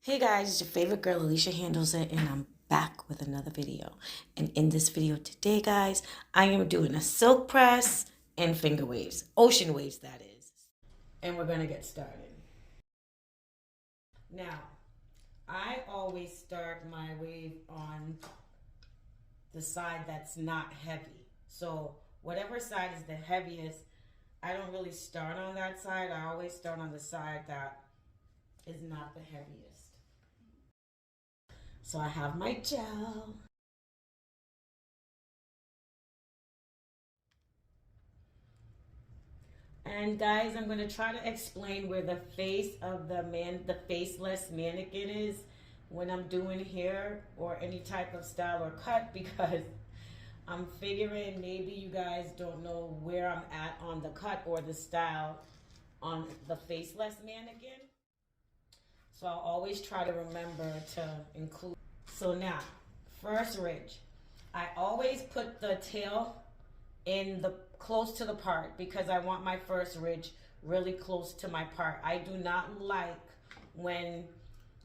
Hey guys, it's your favorite girl Alicia Handles It, and I'm back with another video. And in this video today, guys, I am doing a silk press and finger waves, ocean waves that is. And we're gonna get started. Now, I always start my wave on the side that's not heavy. So whatever side is the heaviest, I don't really start on that side. I always start on the side that is not the heaviest. So I have my gel. And guys, I'm gonna try to explain where the face of the faceless mannequin is when I'm doing hair or any type of style or cut, because I'm figuring maybe you guys don't know where I'm at on the cut or the style on the faceless mannequin. So I'll always try to remember to include. So now, first ridge. I always put the tail in the close to the part because I want my first ridge really close to my part. I do not like when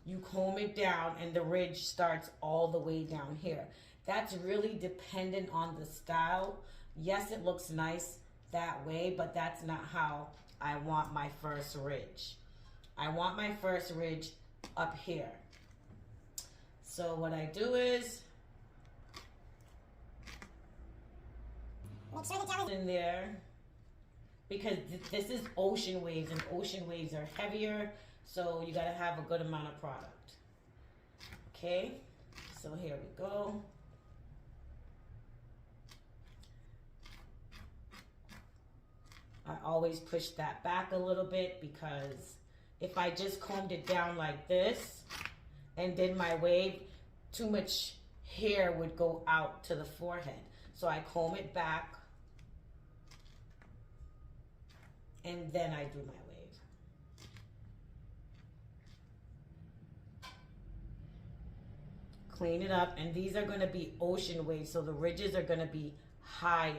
you comb it down and the ridge starts all the way down here. That's really dependent on the style. Yes, it looks nice that way, but that's not how I want my first ridge. I want my first ridge up here. So what I do is in there, because this is ocean waves, and ocean waves are heavier, so you got to have a good amount of product. Okay, so here we go. I always push that back a little bit, because if I just combed it down like this and did my wave, too much hair would go out to the forehead. So I comb it back, and then I do my wave. Clean it up, and these are gonna be ocean waves, so the ridges are gonna be higher.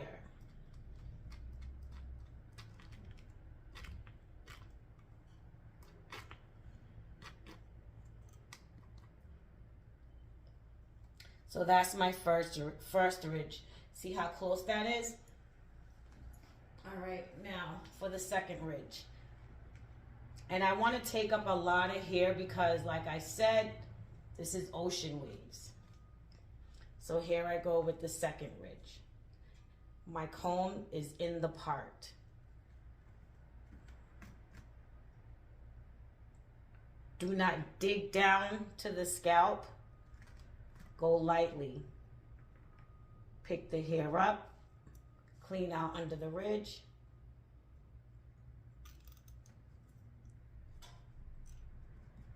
So that's my first ridge. See how close that is? All right, now for the second ridge. And I want to take up a lot of hair because, like I said, this is ocean waves. So here I go with the second ridge. My comb is in the part. Do not dig down to the scalp. Go lightly. Pick the hair up. Clean out under the ridge.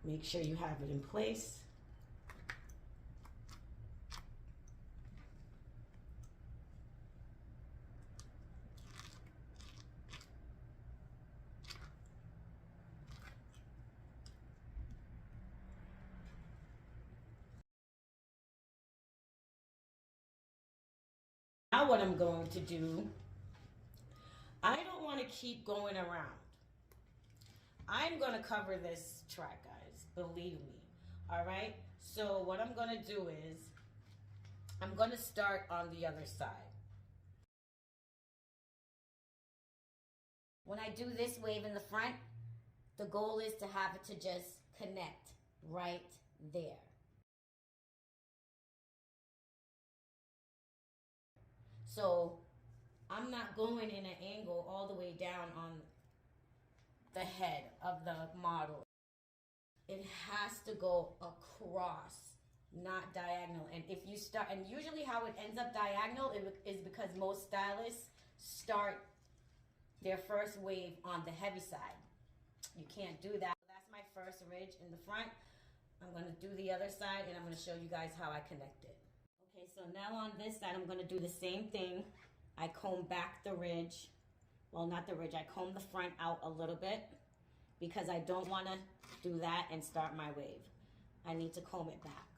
Make sure you have it in place. Now what I'm going to do, I don't want to keep going around. I'm going to cover this track, guys. Believe me. All right? So what I'm going to do is I'm going to start on the other side. When I do this wave in the front, the goal is to have it to just connect right there. So I'm not going in an angle all the way down on the head of the model. It has to go across, not diagonal. And if you start, and usually how it ends up diagonal is because most stylists start their first wave on the heavy side. You can't do that. That's my first ridge in the front. I'm going to do the other side, and I'm going to show you guys how I connect it. Okay, so now on this side, I'm going to do the same thing. I comb back the ridge. Well, not the ridge. I comb the front out a little bit because I don't want to do that and start my wave. I need to comb it back.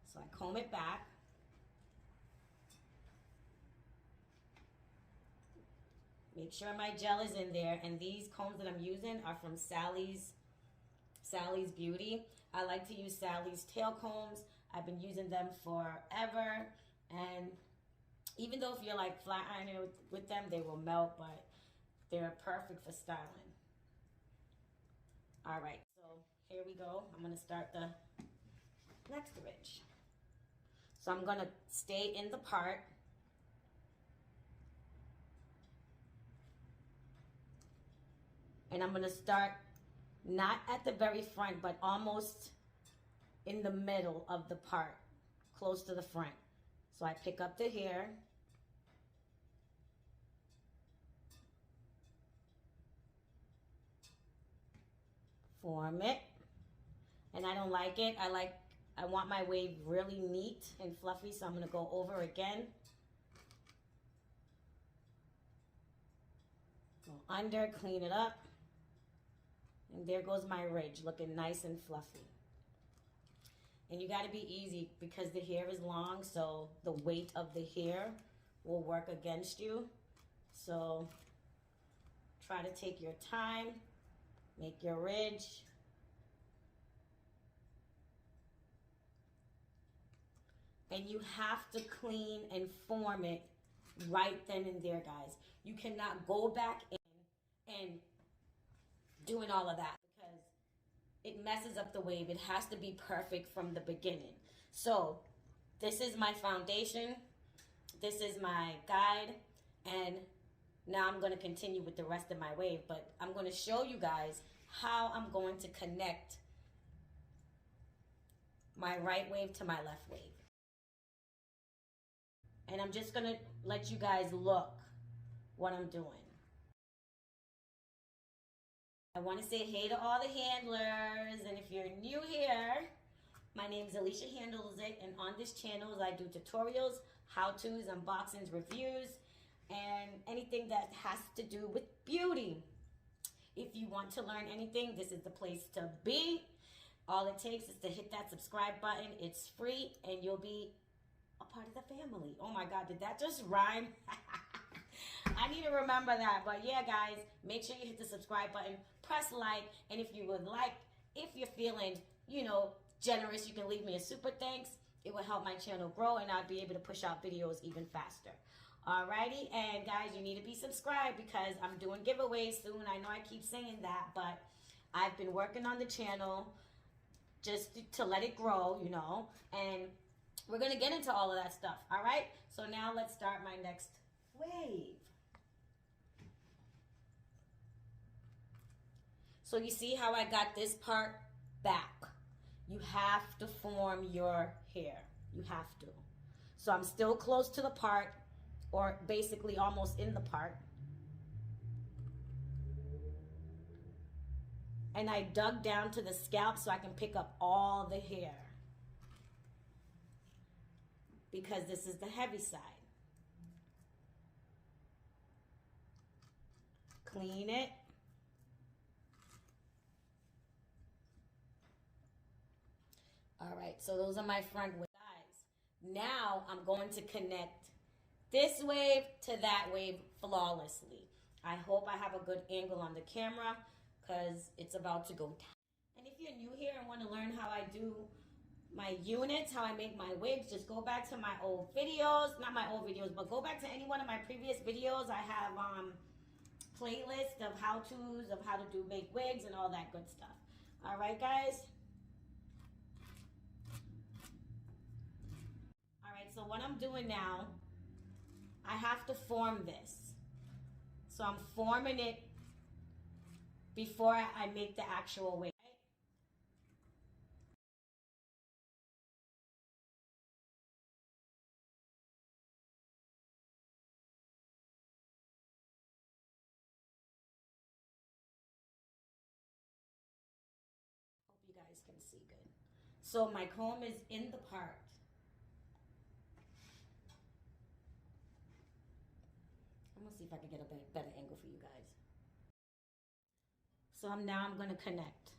So I comb it back. Make sure my gel is in there, and these combs that I'm using are from Sally's Sally's Beauty. I like to use Sally's tail combs. I've been using them forever, and even though if you're like flat ironing with them, they will melt, but they're perfect for styling. All right, so here we go. I'm gonna start the next ridge. So I'm gonna stay in the part. And I'm gonna start not at the very front, but almost in the middle of the part, close to the front. So I pick up the hair. Form it. And I don't like it. I want my wave really neat and fluffy, so I'm gonna go over again. Go under, clean it up. And there goes my ridge, looking nice and fluffy. And you gotta be easy because the hair is long, so the weight of the hair will work against you. So try to take your time, make your ridge. And you have to clean and form it right then and there, guys. You cannot go back in and doing all of that because it messes up the wave. It has to be perfect from the beginning. So this is my foundation. This is my guide. And now I'm going to continue with the rest of my wave. But I'm going to show you guys how I'm going to connect my right wave to my left wave. And I'm just going to let you guys look what I'm doing. I want to say hey to all the handlers, and if you're new here, my name is Alicia Handles It, and on this channel I do tutorials, how-tos, unboxings, reviews, and anything that has to do with beauty. If you want to learn anything, this is the place to be. All it takes is to hit that subscribe button. It's free, and you'll be a part of the family. Oh my God, did that just rhyme? I need to remember that. But yeah, guys, make sure you hit the subscribe button, press like, and if you would like, if you're feeling, you know, generous, you can leave me a super thanks. It will help my channel grow, and I'll be able to push out videos even faster. Alrighty, and guys, you need to be subscribed because I'm doing giveaways soon. I know I keep saying that, but I've been working on the channel just to let it grow, you know, and we're going to get into all of that stuff, all right? So now let's start my next wave. So you see how I got this part back? You have to form your hair. You have to. So I'm still close to the part, or basically almost in the part. And I dug down to the scalp so I can pick up all the hair, because this is the heavy side. Clean it. All right, so those are my front waves. Guys, now I'm going to connect this wave to that wave flawlessly. I hope I have a good angle on the camera because it's about to go down. And if you're new here and want to learn how I do my units, how I make my wigs, just go back to my old videos. Not my old videos, but go back to any one of my previous videos. I have playlist of how-tos of how to make wigs and all that good stuff. All right, guys. All right, so what I'm doing now, I have to form this. So I'm forming it before I make the actual wig. Hope you guys can see good. So my comb is in the part. I'm gonna see if I can get a better angle for you guys. So I'm gonna connect.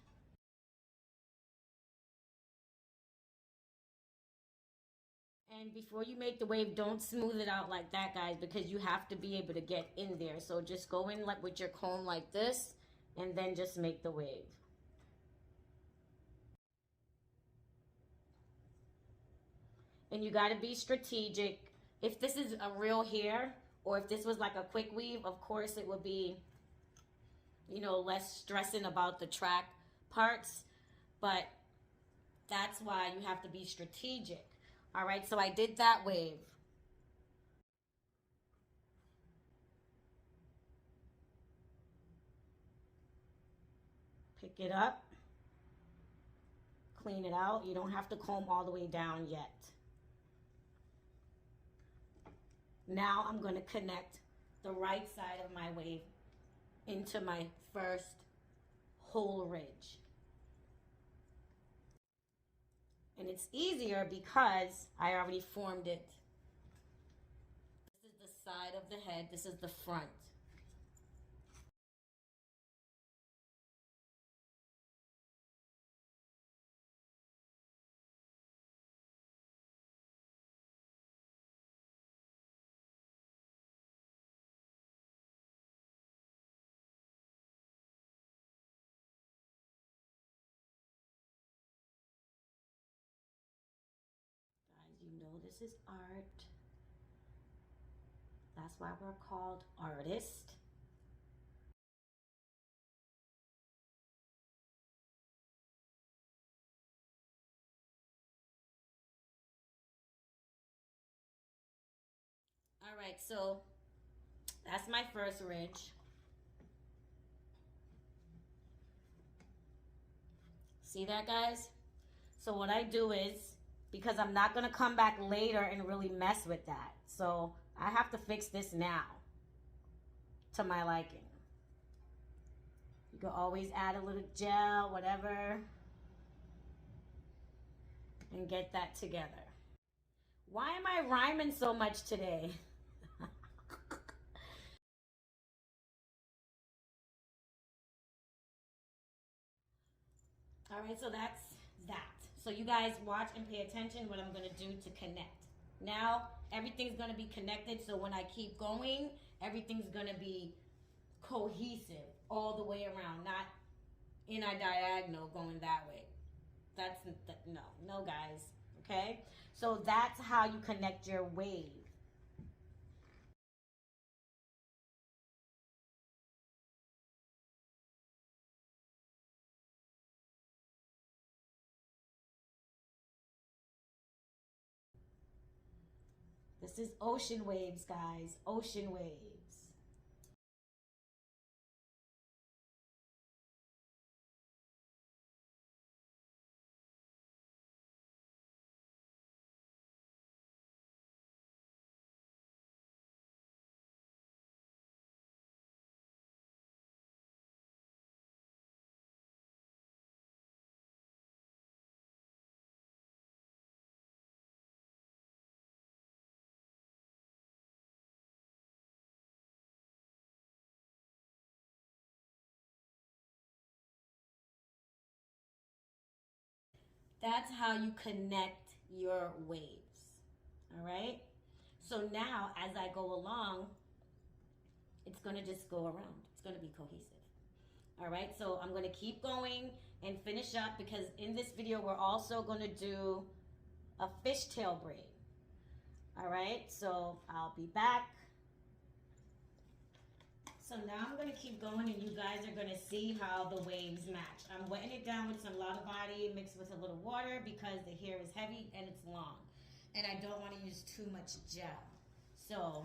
And before you make the wave, don't smooth it out like that, guys, because you have to be able to get in there. So just go in like with your comb like this, and then just make the wave. and you got to be strategic. If this is a real hair, or if this was like a quick weave, of course it would be, you know, less stressing about the track parts, but that's why you have to be strategic. All right, so I did that wave. Pick it up, clean it out. You don't have to comb all the way down yet. Now I'm going to connect the right side of my wave into my first whole ridge. And it's easier because I already formed it. This is the side of the head. This is the front. Guys, you know this is art. That's why we're called artists. All right, so that's my first ridge. See that, guys? So what I do is, because I'm not going to come back later and really mess with that, so I have to fix this now to my liking. You can always add a little gel, whatever, and get that together. Why am I rhyming so much today? All right, so that's that. So you guys watch and pay attention what I'm going to do to connect. Now, everything's going to be connected, so when I keep going, everything's going to be cohesive all the way around, not in a diagonal going that way. That's, no, guys, okay? So that's how you connect your wave. This is ocean waves, guys, ocean waves. That's how you connect your waves, all right? So now, as I go along, it's gonna just go around. It's gonna be cohesive. All right, so I'm gonna keep going and finish up, because in this video, we're also gonna do a fishtail braid. All right, so I'll be back. So now I'm gonna keep going, and you guys are gonna see how the waves match. I'm wetting it down with some Lotta Body mixed with a little water because the hair is heavy and it's long. And I don't wanna use too much gel. So,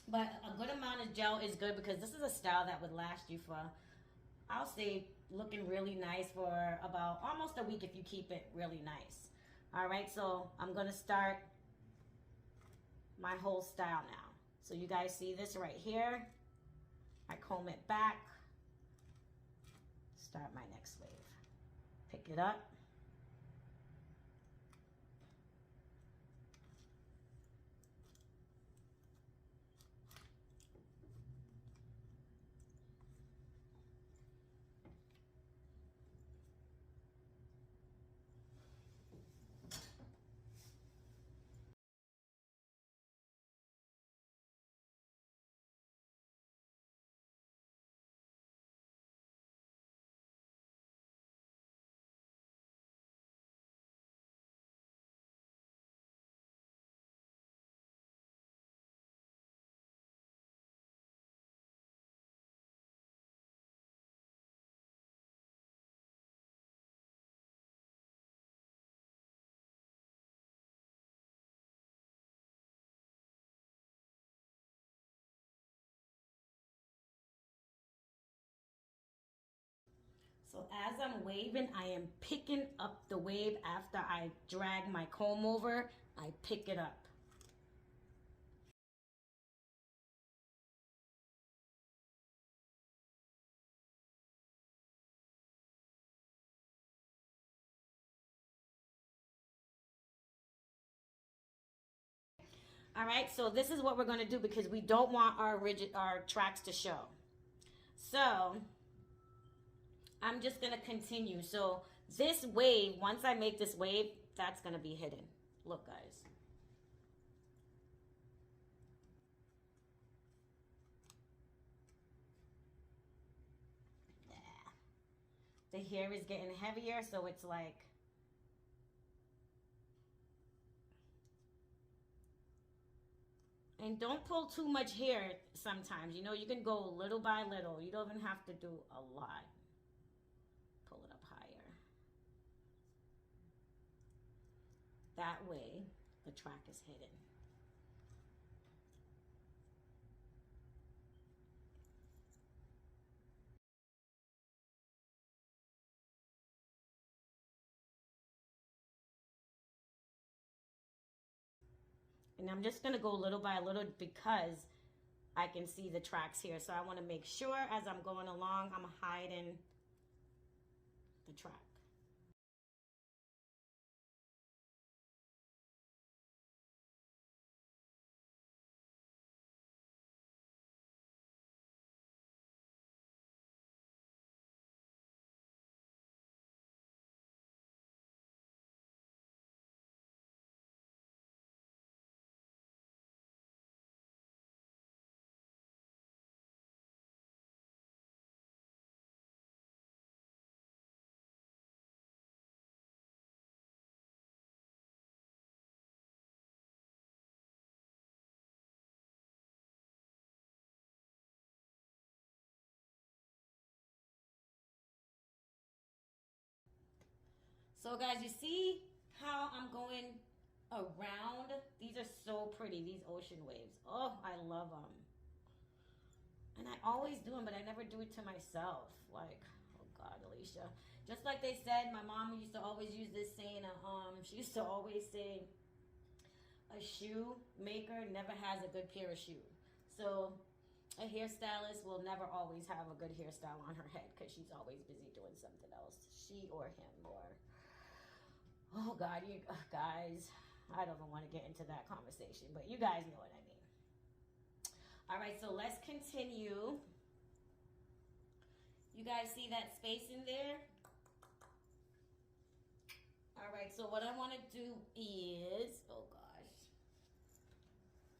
but a good amount of gel is good, because this is a style that would last you for, I'll say, looking really nice for about almost a week if you keep it really nice. All right, so I'm gonna start my whole style now. So you guys see this right here. I comb it back, start my next wave. Pick it up. So as I'm waving, I am picking up the wave. After I drag my comb over, I pick it up. All right, so this is what we're going to do because we don't want our tracks to show. So I'm just going to continue. So this wave, once I make this wave, that's going to be hidden. Look, guys. Yeah. The hair is getting heavier, so it's like... And don't pull too much hair sometimes. You know, you can go little by little. You don't even have to do a lot. Pull it up higher. That way, the track is hidden. And I'm just going to go little by little because I can see the tracks here. So I want to make sure as I'm going along, I'm hiding the track. So guys, you see how I'm going around? These are so pretty, these ocean waves. Oh, I love them. And I always do them, but I never do it to myself. Like, oh God, Alicia. Just like they said, my mom used to always use this saying, she used to always say, a shoe maker never has a good pair of shoes. So a hairstylist will never always have a good hairstyle on her head because she's always busy doing something else. She or him or... Oh God, you guys, I don't even want to get into that conversation, but you guys know what I mean. All right, so let's continue. You guys see that space in there? All right, so what I want to do is, oh gosh,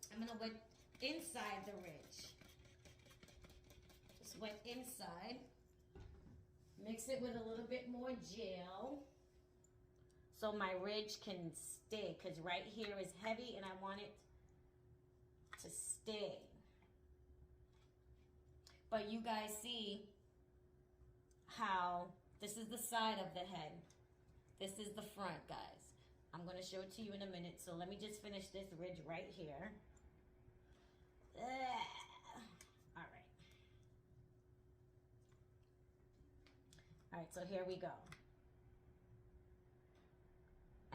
I'm going to wet inside the ridge. Just wet inside. Mix it with a little bit more gel so my ridge can stay, because right here is heavy and I want it to stay. But you guys see how this is the side of the head. This is the front, guys. I'm going to show it to you in a minute. So let me just finish this ridge right here. All right. All right, so here we go.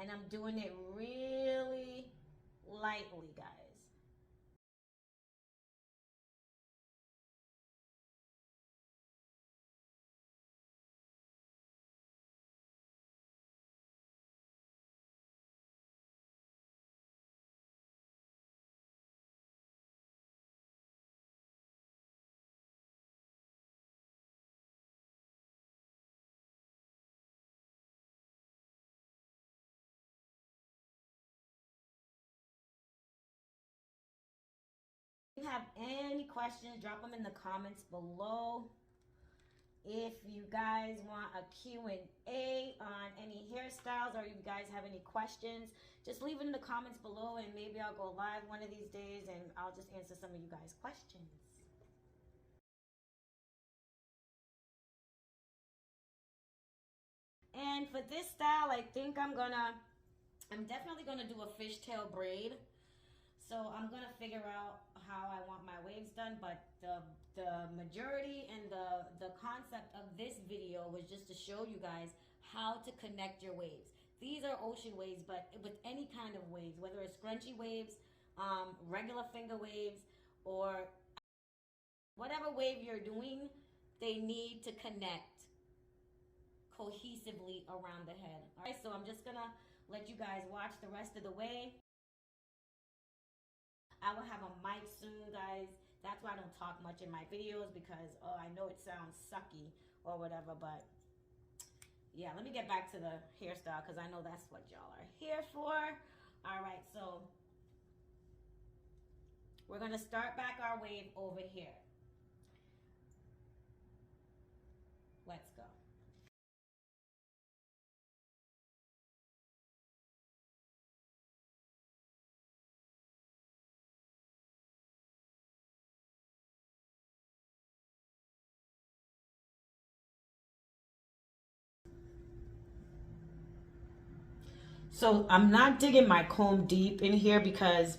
And I'm doing it really lightly, guys. If you have any questions, drop them in the comments below. If you guys want a Q&A on any hairstyles or you guys have any questions, just leave it in the comments below and maybe I'll go live one of these days and I'll just answer some of you guys' questions. And for this style, I think I'm definitely gonna do a fishtail braid. So I'm gonna figure out how I want my waves done, but the majority and the concept of this video was just to show you guys how to connect your waves. These are ocean waves, but with any kind of waves, whether it's scrunchy waves, regular finger waves, or whatever wave you're doing, they need to connect cohesively around the head. All right, so I'm just gonna let you guys watch the rest of the way. I will have a mic soon, guys. That's why I don't talk much in my videos, because I know it sounds sucky or whatever, but yeah, let me get back to the hairstyle because I know that's what y'all are here for. All right, so we're gonna start back our wave over here. Let's go. So I'm not digging my comb deep in here because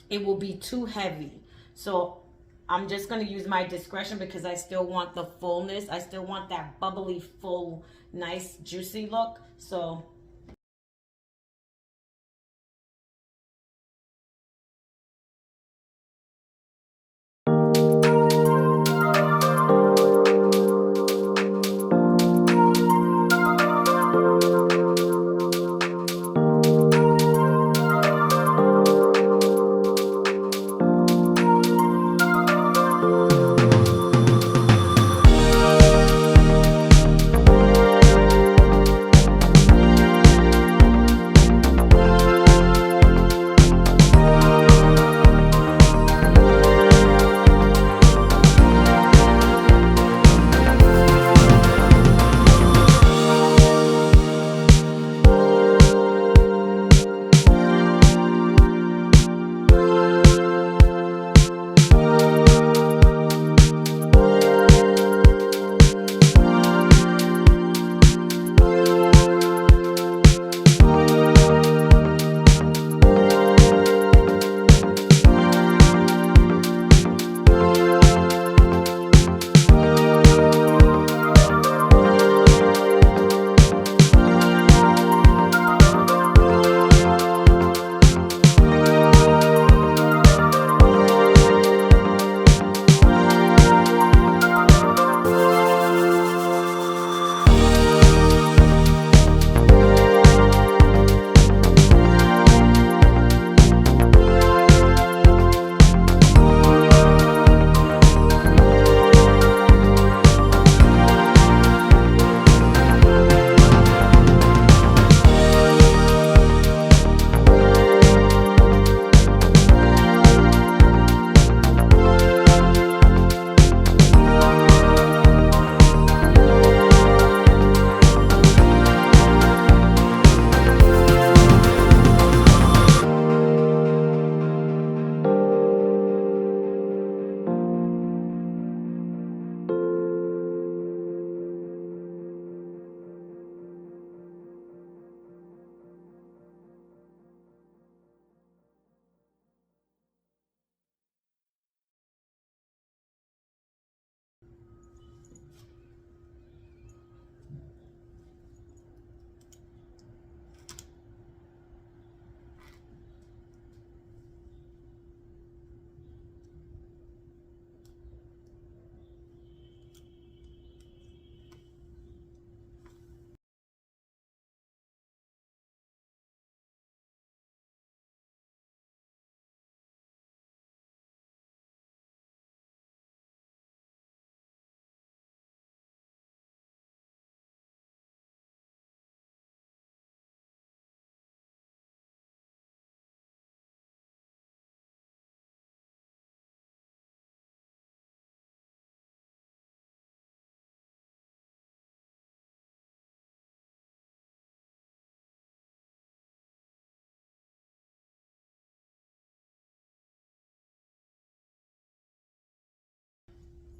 it will be too heavy. So I'm just going to use my discretion because I still want the fullness. I still want that bubbly, full, nice, juicy look. So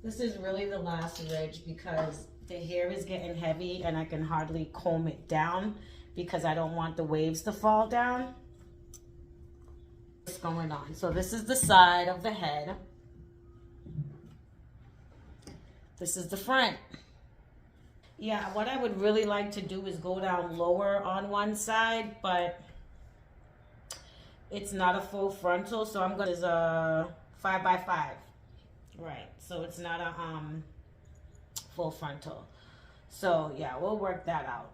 this is really the last ridge because the hair is getting heavy and I can hardly comb it down because I don't want the waves to fall down. going on. So this is the side of the head. This is the front. Yeah, what I would really like to do is go down lower on one side, but it's not a full frontal, so I'm gonna use a 5x5. Right, so it's not a full frontal. So yeah, we'll work that out.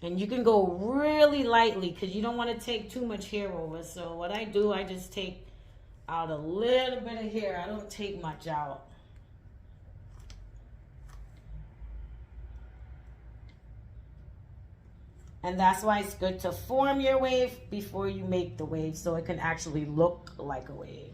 And you can go really lightly because you don't want to take too much hair over. So what I do, I just take out a little bit of hair. I don't take much out. And that's why it's good to form your wave before you make the wave so it can actually look like a wave.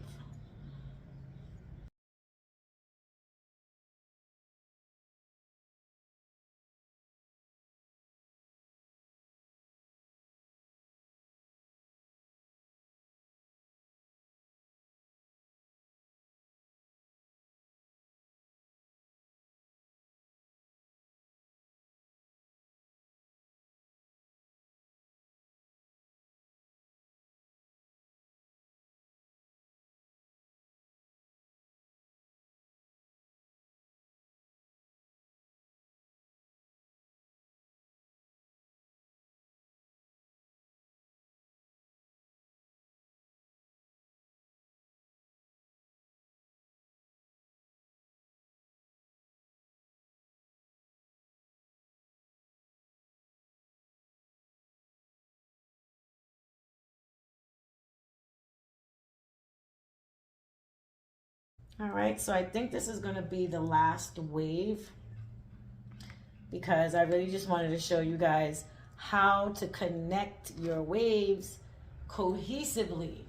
All right, so I think this is gonna be the last wave because I really just wanted to show you guys how to connect your waves cohesively.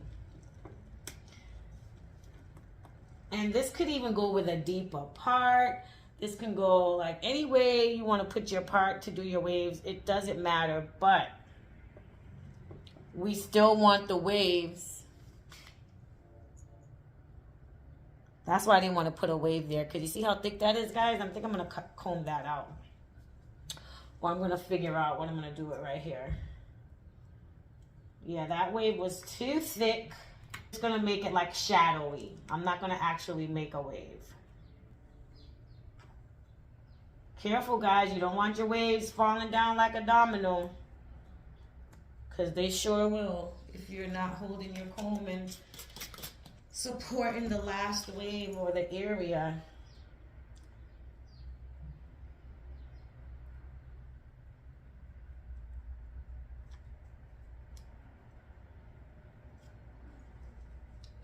And this could even go with a deeper part. This can go like any way you want to put your part to do your waves. It doesn't matter, but we still want the waves. That's why I didn't want to put a wave there, because you see how thick that is, guys? I think I'm going to comb that out. Or I'm going to figure out what I'm going to do it right here. Yeah, that wave was too thick. It's going to make it like shadowy. I'm not going to actually make a wave. Careful, guys. You don't want your waves falling down like a domino, because they sure will if you're not holding your comb and supporting the last wave or the area.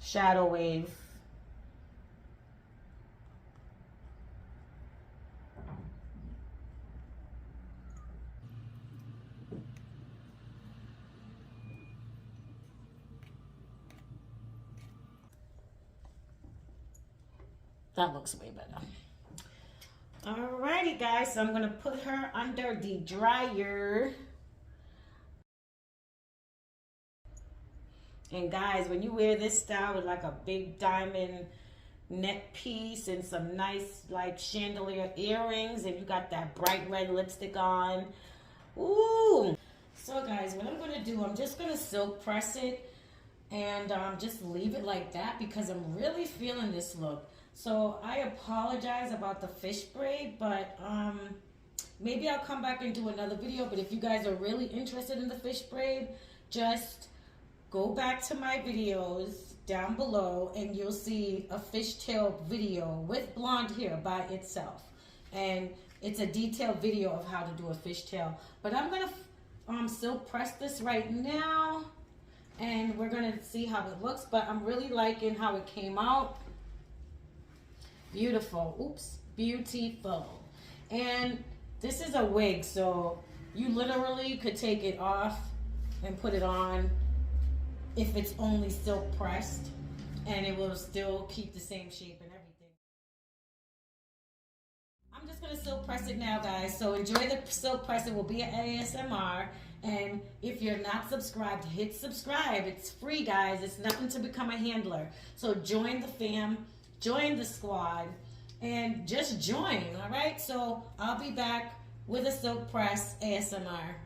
Shadow wave. That looks way better. Alrighty, guys, so I'm gonna put her under the dryer. And guys, when you wear this style with like a big diamond neck piece and some nice like chandelier earrings, and you got that bright red lipstick on, ooh. So guys, what I'm gonna do, I'm just gonna silk press it and just leave it like that because I'm really feeling this look. So I apologize about the fish braid, but maybe I'll come back and do another video. But if you guys are really interested in the fish braid, just go back to my videos down below and you'll see a fishtail video with blonde hair by itself. And it's a detailed video of how to do a fishtail. But I'm gonna silk press this right now and we're gonna see how it looks. But I'm really liking how it came out. Beautiful. Oops. Beautiful. And this is a wig, so you literally could take it off and put it on if it's only silk pressed, and it will still keep the same shape and everything. I'm just gonna silk press it now, guys. So enjoy the silk press. It will be an ASMR. And if you're not subscribed, hit subscribe. It's free, guys. It's nothing to become a handler. So join the fam. Join the squad and just join, all right? So I'll be back with a silk press ASMR.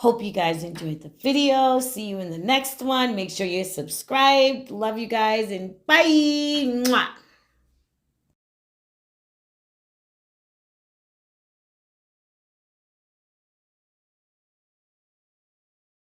Hope you guys enjoyed the video. See you in the next one. Make sure you're subscribed. Love you guys and bye. Mwah.